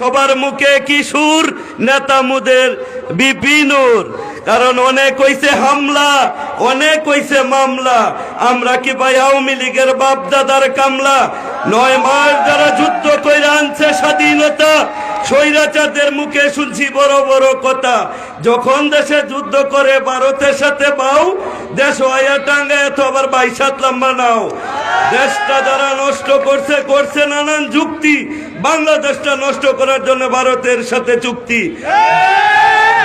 সবার মুখে কিশোর নেতা মুদের বিপিনুর। কারণ অনেক হইছে হামলা, অনেক হইছে মামলা। আমরা কি ভাই আওয়ামী লীগের বাপ দাদার কামলা? 9 মাস যারা যুদ্ধ করে আনছে স্বাধীনতা, স্বৈরাচারদের মুখে শুনছি বড় বড় কথা। যখন দেশে যুদ্ধ করে ভারতের সাথে পাও, দেশ হইয়া টাঙ্গায় তো আবার 22 লম্বা নাও। দেশটা যারা নষ্ট করছে, করছে নানান যুক্তি। বাংলাদেশটা নষ্ট করার জন্য ভারতের সাথে চুক্তি।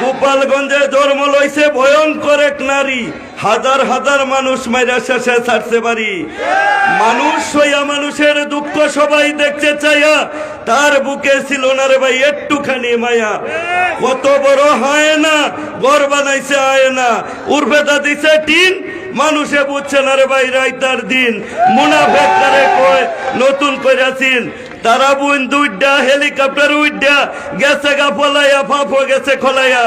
গোপালগঞ্জে জন্ম লইছে ভয়ঙ্কর এক নারী, হাজার হাজার মানুষ মাইরা শেষে ছাড়ছে বাড়ি। মানুষ হইয়া মানুষের দুঃখ সবাই দেখতে চাইয়া, তার বুকে ছিল না রে ভাই একটুখানি মায়া। কত বড় হয় না ঘর বানাইছে আয় না, উর্বেদা দিছে টিন, মানুষে বুঝছে না রে ভাই রাইতার দিন। মুনাফেক তারে কয় নতুন কইরাছিন, তারা বুন দুইটা হেলিকপ্টার উইডা গেছে গা ফলাইয়া, ফাফো গেছে খলাইয়া।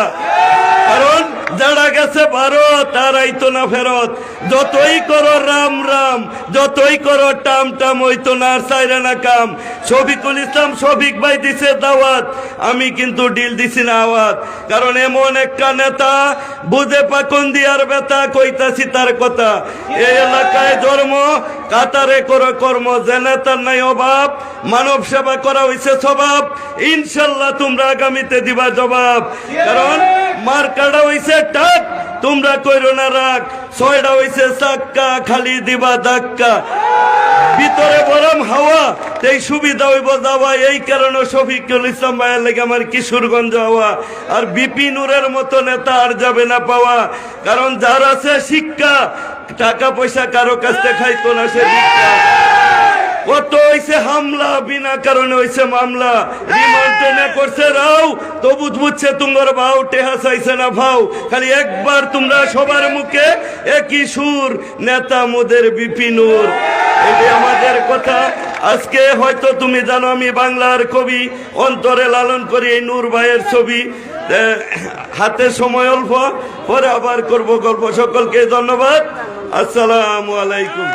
কারণ যারা গেছে ভারত তারাই তো না ফেরত। যতই করো রাম রাম, যতই করো টাম টাম, হইতো না আর চাইরে না কাম। শফিকুল ইসলাম শফিক ভাই দিছে দাওয়াত, আমি কিন্তু ডিল দিছি না আওয়াত। কারণ এমন একটা নেতা বুঝে পাকন দিয়ার বেতা, কইতাছি তার কথা। এই এলাকায় জন্ম, কাতারে করো কর্ম, যে নেতার নাই অভাব, মানব সেবা করা হইছে স্বভাব। ইনশাল্লাহ তোমরা আগামীতে দিবা জবাব। কারণ মার্কাটা হইছে টাক, তোমরা কইরো না রাগ। 6টা হইছে চাক্কা, খালি দিবা ধাক্কা। ভিতরে বরম হাওয়া, এই সুবিধা হইব যাওয়া। এই কারণে শফিকুল ইসলাম ভাইয়ের লেগে আমার কিশোরগঞ্জ হওয়া। আর বিপিনুরের মতো নেতা আর যাবে না পাওয়া। কারণ যার আছে শিক্ষা, টাকা পয়সা কারো কাছ থেকে খাইতো না সে ভিক্ষা। কত হইছে হামলা, বিনা কারণে হইছে মামলা। রিমান্ডে না করছে রাও, তবু বুঝছে তোমার ভাও, টেহা চাইছে না ভাও। খালি একবার তোমরা সবার মুখে একই সুর, নেতা মোদের বিপিনুর। এটাই আমাদের কথা। আজকে হয়তো তুমি জানো আমি বাংলার কবি, অন্তরে লালন করি এই নূর ভাইয়ের ছবি। হাতে সময় অল্প, পরে আবার করব গল্প। সকলকে ধন্যবাদ। আসসালামু আলাইকুম।